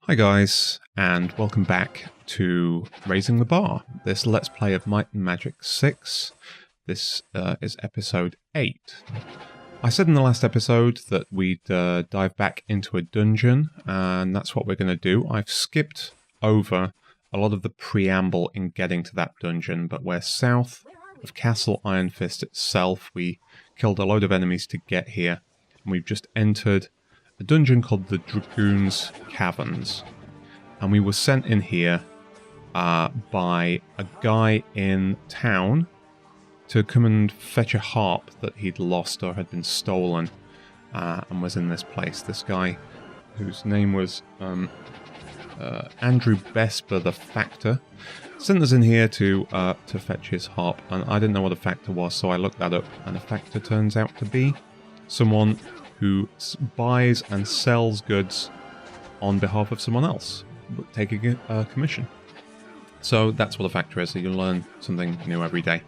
Hi guys, and welcome back to Raising the Bar, this Let's Play of Might and Magic 6. This is episode 8. I said in the last episode that we'd dive back into a dungeon, and that's what we're going to do. I've skipped over a lot of the preamble in getting to that dungeon, but we're south of Castle Iron Fist itself. We killed a load of enemies to get here, and we've just entered a dungeon called the Dragoon's Caverns. And we were sent in here by a guy in town to come and fetch a harp that he'd lost or had been stolen and was in this place. This guy, whose name was Andrew Besper the Factor, sent us in here to fetch his harp. And I didn't know what a factor was, so I looked that up. And a factor turns out to be someone who buys and sells goods on behalf of someone else, taking a commission. So that's what a factor is, so you learn something new every day.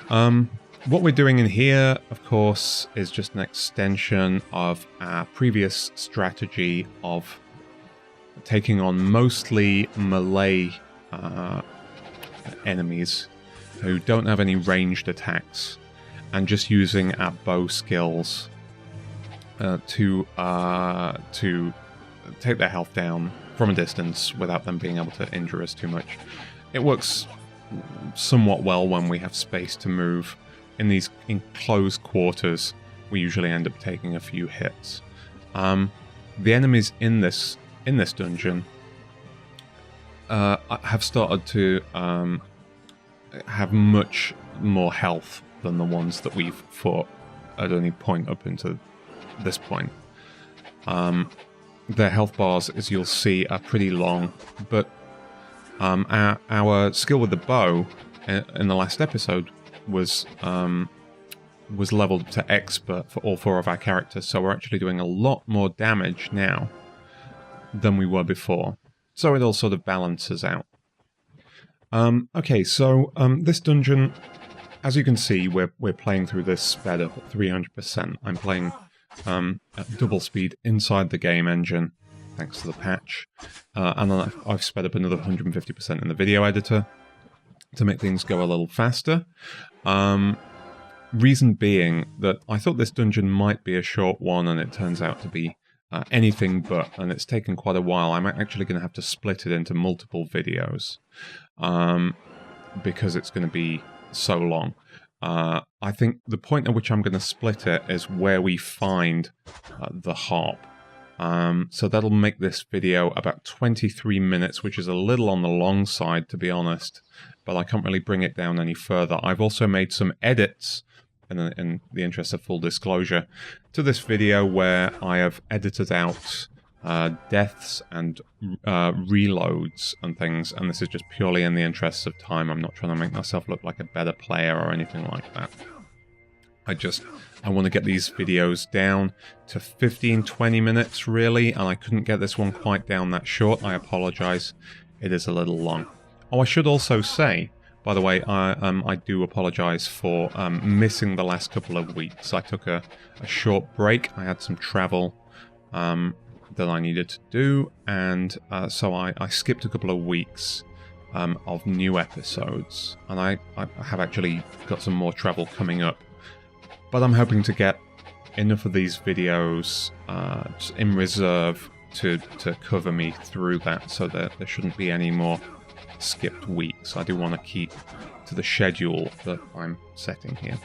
What we're doing in here, of course, is just an extension of our previous strategy of taking on mostly melee enemies who don't have any ranged attacks, and just using our bow skills to take their health down from a distance without them being able to injure us too much. It works somewhat well when we have space to move. In these enclosed quarters, we usually end up taking a few hits. The enemies in this dungeon have started to have much more health than the ones that we've fought at any point up into this point. Their health bars, as you'll see, are pretty long, but our skill with the bow in the last episode was leveled to expert for all 4 of our characters, so we're actually doing a lot more damage now than we were before. So it all sort of balances out. Okay, so this dungeon, as you can see, we're playing through this sped up at 300%. I'm playing at double speed inside the game engine, thanks to the patch. And then I've sped up another 150% in the video editor to make things go a little faster. Reason being that I thought this dungeon might be a short one, and it turns out to be anything but, and it's taken quite a while. I'm actually going to have to split it into multiple videos because it's going to be so long. I think the point at which I'm going to split it is where we find the harp. So that'll make this video about 23 minutes, which is a little on the long side, to be honest, but I can't really bring it down any further. I've also made some edits, in the interest of full disclosure, to this video where I have edited out deaths and reloads and things, and this is just purely in the interests of time. I'm not trying to make myself look like a better player or anything like that. I want to get these videos down to 15-20 minutes, really, and I couldn't get this one quite down that short. I apologize. It is a little long. Oh, I should also say, by the way, I do apologize for missing the last couple of weeks. I took a short break. I had some travel that I needed to do, and so I skipped a couple of weeks of new episodes, and I have actually got some more travel coming up. But I'm hoping to get enough of these videos in reserve to cover me through that, so that there shouldn't be any more skipped weeks. I do want to keep to the schedule that I'm setting here.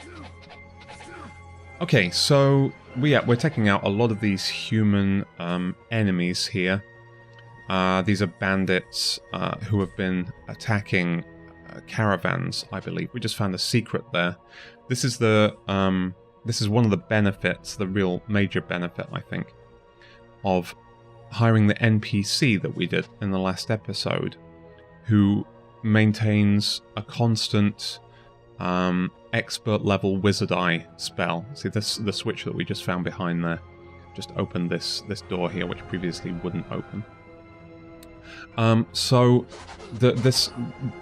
Okay, so we're taking out a lot of these human enemies here. These are bandits who have been attacking caravans, I believe. We just found a secret there. This is one of the benefits, the real major benefit, I think, of hiring the NPC that we did in the last episode, who maintains a constant expert level wizard eye spell. See the switch that we just found behind there just opened this door here, which previously wouldn't open. So this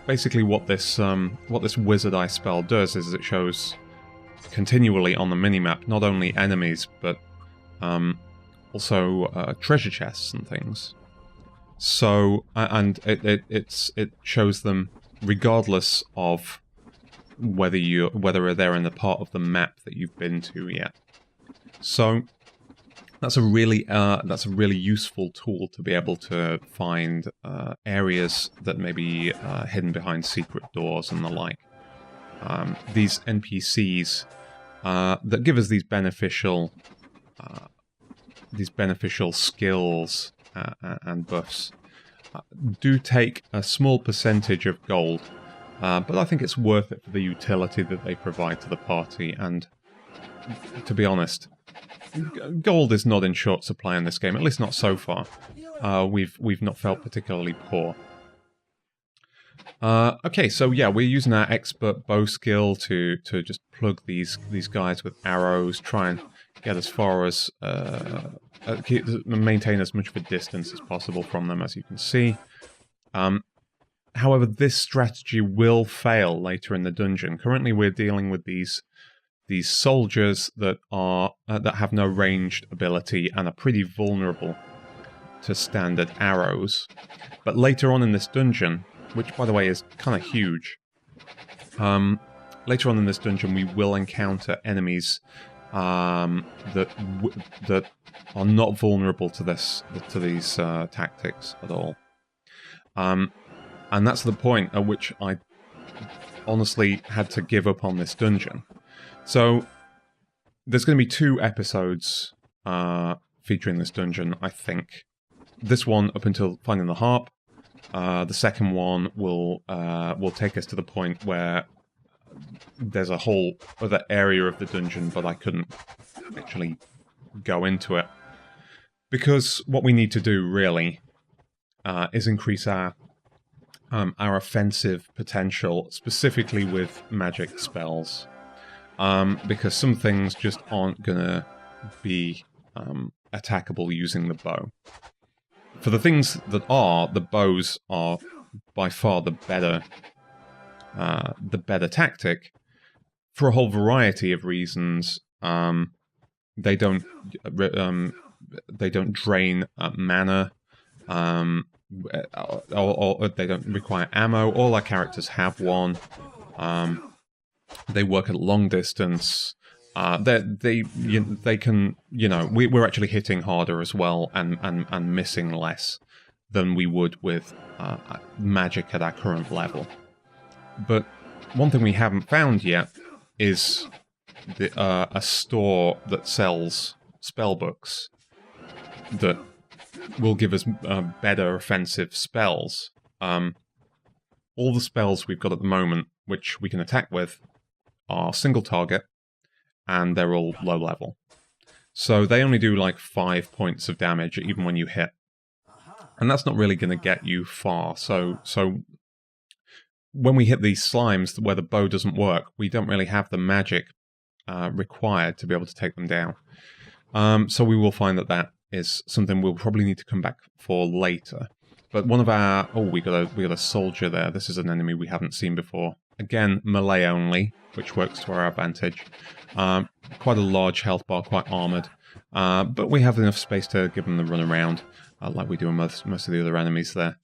basically what this wizard eye spell does is it shows continually on the minimap not only enemies but also treasure chests and things. So, and it shows them regardless of whether they're in the part of the map that you've been to yet. So that's a really useful tool to be able to find areas that may be hidden behind secret doors and the like. These NPCs that give us these beneficial skills and buffs do take a small percentage of gold, but I think it's worth it for the utility that they provide to the party. And to be honest, gold is not in short supply in this game, at least not so far. We've not felt particularly poor. Okay, so yeah, we're using our expert bow skill to just plug these guys with arrows, try and get as far as maintain as much of a distance as possible from them, as you can see. However, this strategy will fail later in the dungeon. Currently, we're dealing with these soldiers that have no ranged ability and are pretty vulnerable to standard arrows. But later on in this dungeon, which by the way is kind of huge, later on in this dungeon we will encounter enemies that are not vulnerable to these tactics at all. And that's the point at which I honestly had to give up on this dungeon. So there's going to be 2 episodes featuring this dungeon, I think. This one up until finding the harp. The second one will take us to the point where there's a whole other area of the dungeon, but I couldn't actually go into it. Because what we need to do, really, is increase our offensive potential, specifically with magic spells. Because some things just aren't going to be attackable using the bow. For the things that are, the bows are by far the better tactic, for a whole variety of reasons. They don't drain mana, or they don't require ammo. All our characters have one. They work at long distance. They can, we're actually hitting harder as well and missing less than we would with magic at our current level. But one thing we haven't found yet is a store that sells spellbooks that will give us better offensive spells. All the spells we've got at the moment, which we can attack with, are single target, and they're all low level. So they only do like 5 points of damage even when you hit. And that's not really going to get you far. So when we hit these slimes where the bow doesn't work, we don't really have the magic required to be able to take them down. So we will find that is something we'll probably need to come back for later. But one of our... Oh, we got a soldier there. This is an enemy we haven't seen before. Again, melee only, which works to our advantage. Quite a large health bar, quite armoured. But we have enough space to give him the run around, like we do in most of the other enemies there.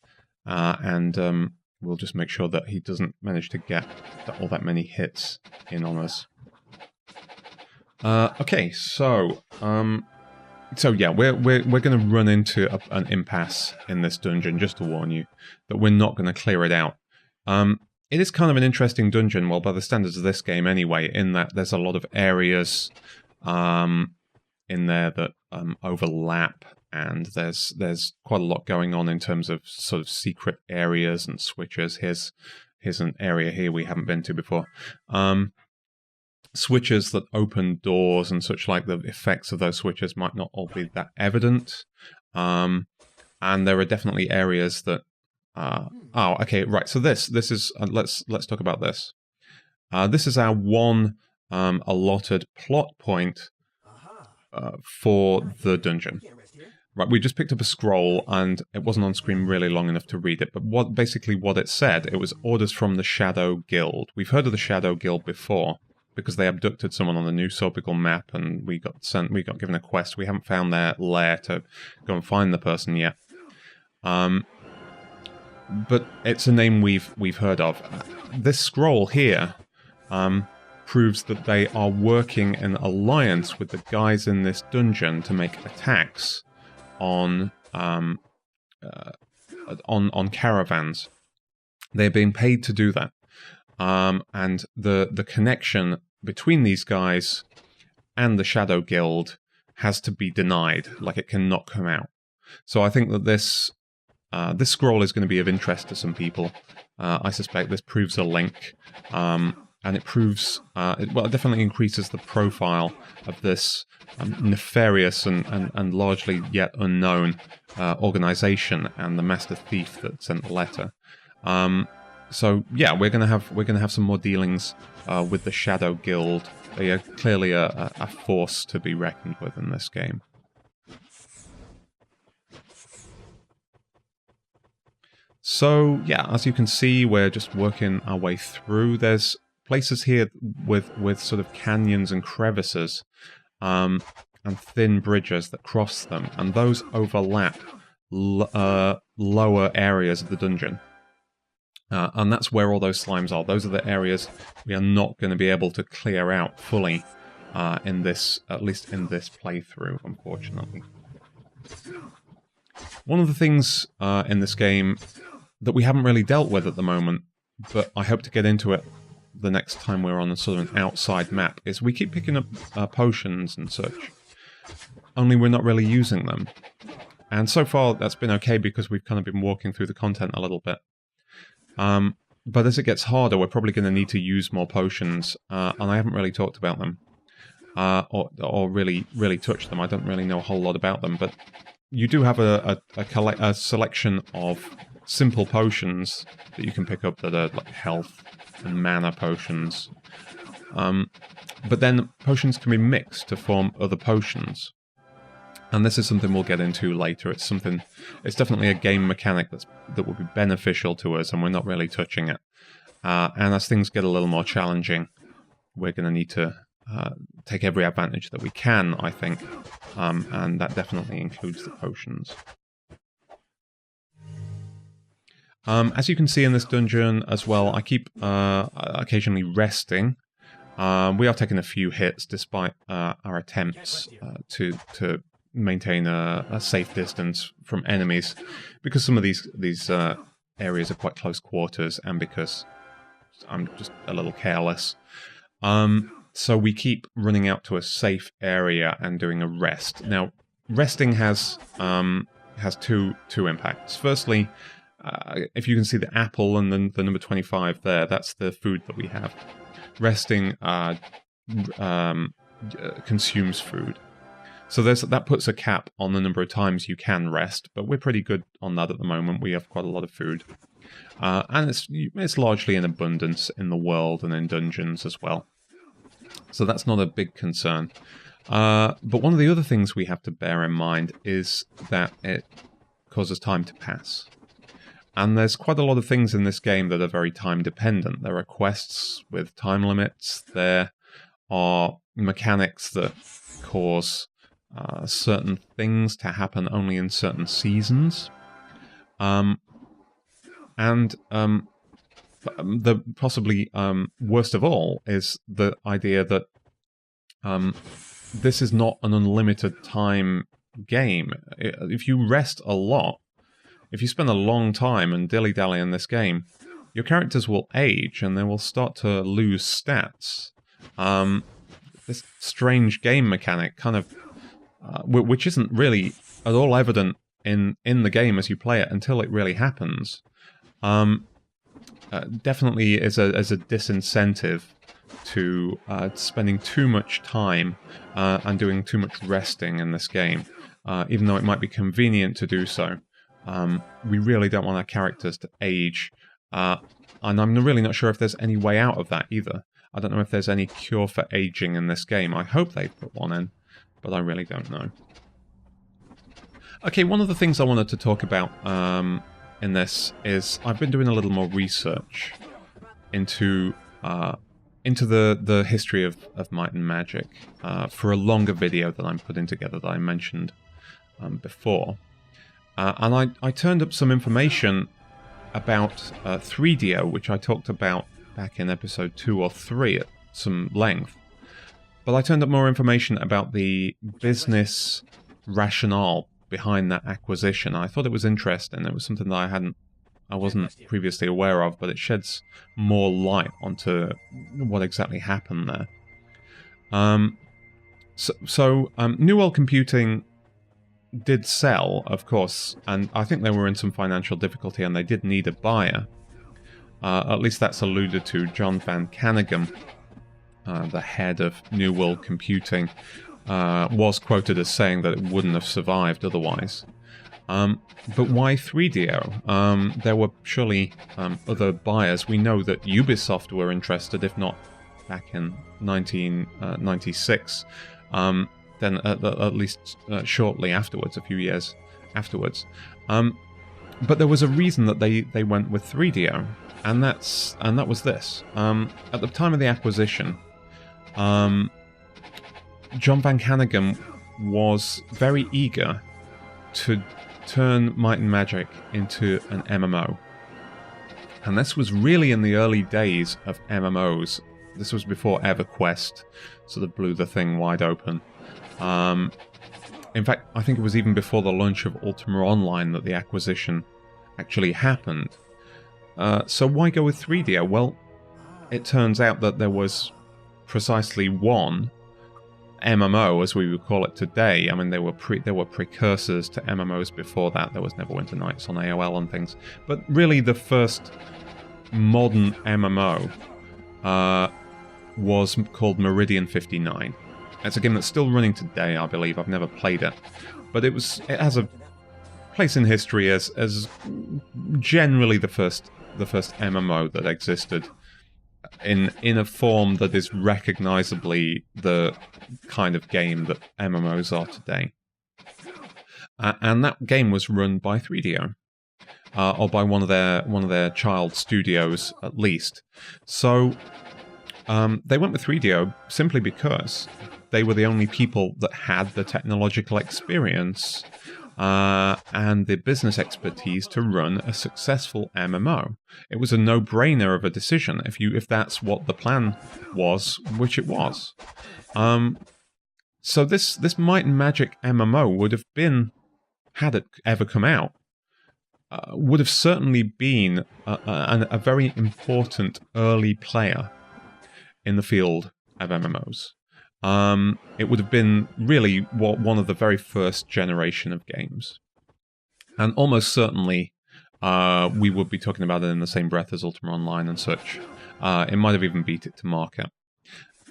And we'll just make sure that he doesn't manage to get all that many hits in on us. Okay, so yeah, we're going to run into an impasse in this dungeon, just to warn you, that we're not going to clear it out. It is kind of an interesting dungeon, well, by the standards of this game anyway, in that there's a lot of areas in there that overlap, and there's quite a lot going on in terms of sort of secret areas and switches. Here's an area here we haven't been to before. Switches that open doors and such like. The effects of those switches might not all be that evident. And there are definitely areas that... oh, okay, right. So this is... let's talk about this. This is our one allotted plot point for the dungeon. Right, we just picked up a scroll, and it wasn't on screen really long enough to read it, but basically what it said, it was orders from the Shadow Guild. We've heard of the Shadow Guild before, because they abducted someone on the new Sorbigal map, and we got given a quest. We haven't found their lair to go and find the person yet. But it's a name we've heard of. This scroll here proves that they are working in alliance with the guys in this dungeon to make attacks on caravans. They're being paid to do that, and the connection between these guys and the Shadow Guild has to be denied. Like, it cannot come out. So I think that this scroll is going to be of interest to some people. I suspect this proves a link, and it proves, it definitely increases the profile of this nefarious and largely yet unknown organization and the master thief that sent the letter. So yeah, we're gonna have some more dealings with the Shadow Guild. They are clearly a force to be reckoned with in this game. So yeah, as you can see, we're just working our way through. There's places here with sort of canyons and crevices, and thin bridges that cross them, and those overlap lower areas of the dungeon. And that's where all those slimes are. Those are the areas we are not going to be able to clear out fully in this, at least in this playthrough, unfortunately. One of the things in this game that we haven't really dealt with at the moment, but I hope to get into it the next time we're on a sort of an outside map, is we keep picking up potions and such, only we're not really using them. And so far that's been okay because we've kind of been walking through the content a little bit. But as it gets harder, we're probably going to need to use more potions, and I haven't really talked about them, or really touched them. I don't really know a whole lot about them, but you do have a selection of simple potions that you can pick up that are like health and mana potions. But then potions can be mixed to form other potions. And this is something we'll get into later. It's definitely a game mechanic that will be beneficial to us, and we're not really touching it. And as things get a little more challenging, we're going to need to take every advantage that we can, I think. And that definitely includes the potions. As you can see in this dungeon as well, I keep occasionally resting. We are taking a few hits despite our attempts to maintain a safe distance from enemies, because some of these areas are quite close quarters, and because I'm just a little careless. So we keep running out to a safe area and doing a rest. Now, resting has two impacts. Firstly, if you can see the apple and then the number 25 there, that's the food that we have. Resting consumes food. So that puts a cap on the number of times you can rest, but we're pretty good on that at the moment. We have quite a lot of food. And it's largely in abundance in the world and in dungeons as well. So that's not a big concern. But one of the other things we have to bear in mind is that it causes time to pass. And there's quite a lot of things in this game that are very time dependent. There are quests with time limits. There are mechanics that cause certain things to happen only in certain seasons. And the possibly worst of all is the idea that this is not an unlimited time game. If you rest a lot, if you spend a long time and dilly-dally in this game, your characters will age and they will start to lose stats. This strange game mechanic kind of which isn't really at all evident in the game as you play it until it really happens, definitely is a disincentive to spending too much time and doing too much resting in this game, even though it might be convenient to do so. We really don't want our characters to age, and I'm really not sure if there's any way out of that either. I don't know if there's any cure for aging in this game. I hope they put one in, but I really don't know. Okay, one of the things I wanted to talk about in this is I've been doing a little more research into the history of Might and Magic for a longer video that I'm putting together that I mentioned before. And I turned up some information about 3DO, which I talked about back in episode 2 or 3 at some length. But I turned up more information about the business rationale behind that acquisition. I thought it was interesting. It was something that I wasn't previously aware of, but it sheds more light onto what exactly happened there. New World Computing did sell, of course, and I think they were in some financial difficulty and they did need a buyer. At least that's alluded to. John Van Caneghem, the head of New World Computing, was quoted as saying that it wouldn't have survived otherwise. But why 3DO? There were surely other buyers. We know that Ubisoft were interested, if not back in 1996, then at least shortly afterwards, a few years afterwards. But there was a reason that they went with 3DO, and that was this. At the time of the acquisition, John Van Caneghem was very eager to turn Might and Magic into an MMO. And this was really in the early days of MMOs. This was before EverQuest sort of blew the thing wide open. In fact, I think it was even before the launch of Ultima Online that the acquisition actually happened. So why go with 3DO? Well, it turns out that there was precisely one MMO, as we would call it today. I mean, there were precursors to MMOs before that. There was Neverwinter Nights on AOL and things. But really the first modern MMO was called Meridian 59. It's a game that's still running today, I believe. I've never played it. But it has a place in history as generally the first MMO that existed in a form that is recognizably the kind of game that MMOs are today. And that game was run by 3DO. Or by one of their child studios, at least. So they went with 3DO simply because they were the only people that had the technological experience and the business expertise to run a successful MMO. It was a no-brainer of a decision if that's what the plan was, which it was. So this Might and Magic MMO would have been, had it ever come out, would have certainly been a very important early player in the field of MMOs. It would have been really one of the very first generation of games. And almost certainly we would be talking about it in the same breath as Ultima Online and such. It might have even beat it to market.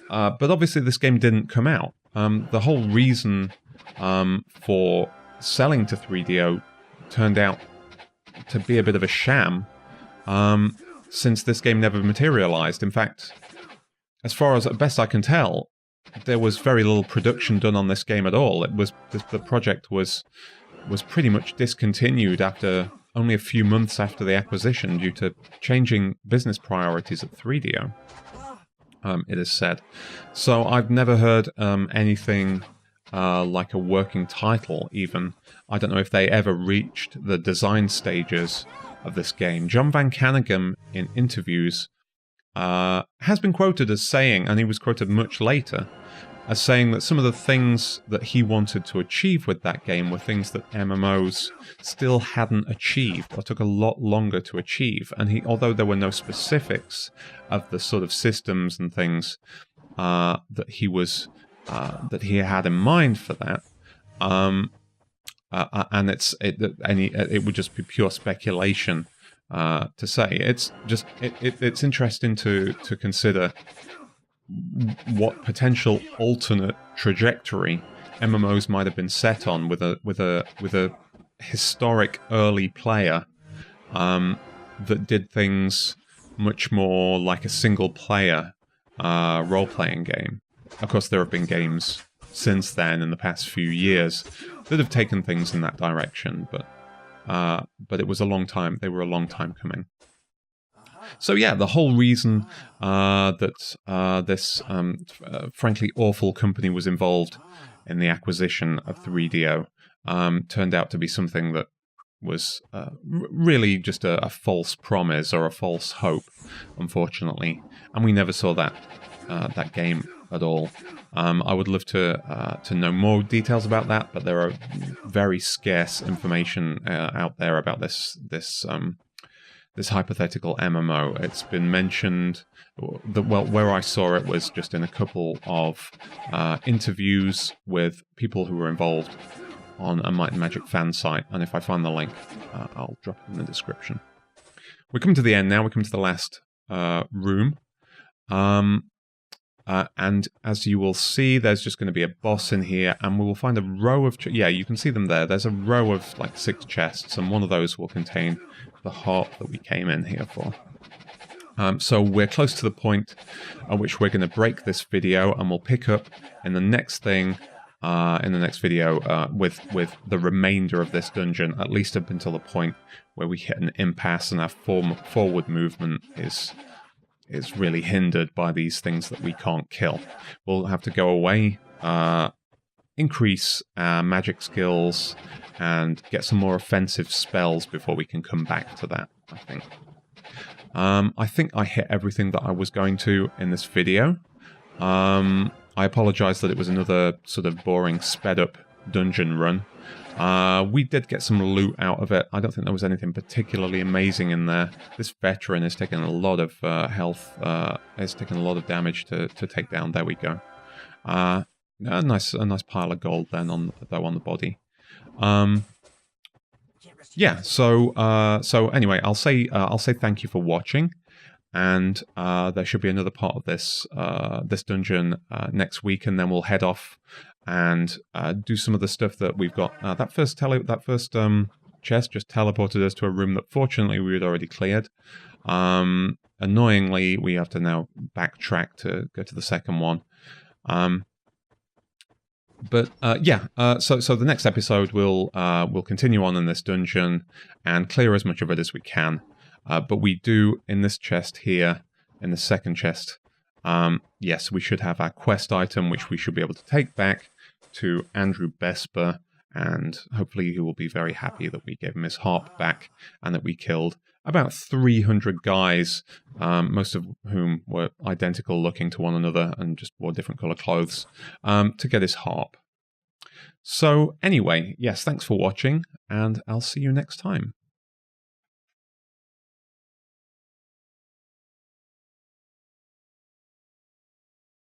But obviously this game didn't come out. The whole reason for selling to 3DO turned out to be a bit of a sham, since this game never materialized. In fact, as far as best I can tell, there was very little production done on this game at all. The project was pretty much discontinued after only a few months after the acquisition due to changing business priorities at 3DO. It is said. So I've never heard anything like a working title, even. I don't know if they ever reached the design stages of this game. John Van Caneghem, in interviews, has been quoted as saying, and he was quoted much later, as saying that some of the things that he wanted to achieve with that game were things that MMOs still hadn't achieved, or took a lot longer to achieve. And although there were no specifics of the sort of systems and things that he had in mind for that, and it would just be pure speculation to say. It's interesting to consider what potential alternate trajectory MMOs might have been set on with a historic early player that did things much more like a single player role-playing game. Of course, there have been games since then in the past few years that have taken things in that direction, but it was a long time. They were a long time coming. So yeah, the whole reason that this frankly awful company was involved in the acquisition of 3DO turned out to be something that was really just a false promise or a false hope, unfortunately, and we never saw that that game at all. I would love to know more details about that, but there are very scarce information out there about this hypothetical MMO. It's been mentioned. Well, where I saw it was just in a couple of interviews with people who were involved on a Might and Magic fan site, and if I find the link, I'll drop it in the description. We're coming to the end now. We're coming to the last room. And as you will see, there's just going to be a boss in here, and we will find a row of... yeah, you can see them there. There's a row of like 6 chests, and one of those will contain the harp that we came in here for. So we're close to the point at which we're going to break this video, and we'll pick up in the next thing, in the next video, with the remainder of this dungeon, at least up until the point where we hit an impasse and our forward movement is really hindered by these things that we can't kill. We'll have to go away, increase our magic skills, and get some more offensive spells before we can come back to that, I think. I think I hit everything that I was going to in this video. I apologize that it was another sort of boring, sped-up dungeon run. We did get some loot out of it. I don't think there was anything particularly amazing in there. This veteran is taking a lot of health. Is taking a lot of damage to take down. There we go. A nice pile of gold then on the body. Yeah. So anyway, I'll say thank you for watching, and there should be another part of this this dungeon next week, and then we'll head off and do some of the stuff that we've got. That first chest just teleported us to a room that fortunately we had already cleared. Annoyingly, we have to now backtrack to go to the second one. Yeah, so the next episode we'll continue on in this dungeon and clear as much of it as we can. But we do, in this chest here, in the second chest, yes, we should have our quest item, which we should be able to take back to Andrew Besper, and hopefully he will be very happy that we gave him his harp back and that we killed about 300 guys, most of whom were identical looking to one another and just wore different color clothes, to get his harp. So anyway, yes, thanks for watching, and I'll see you next time.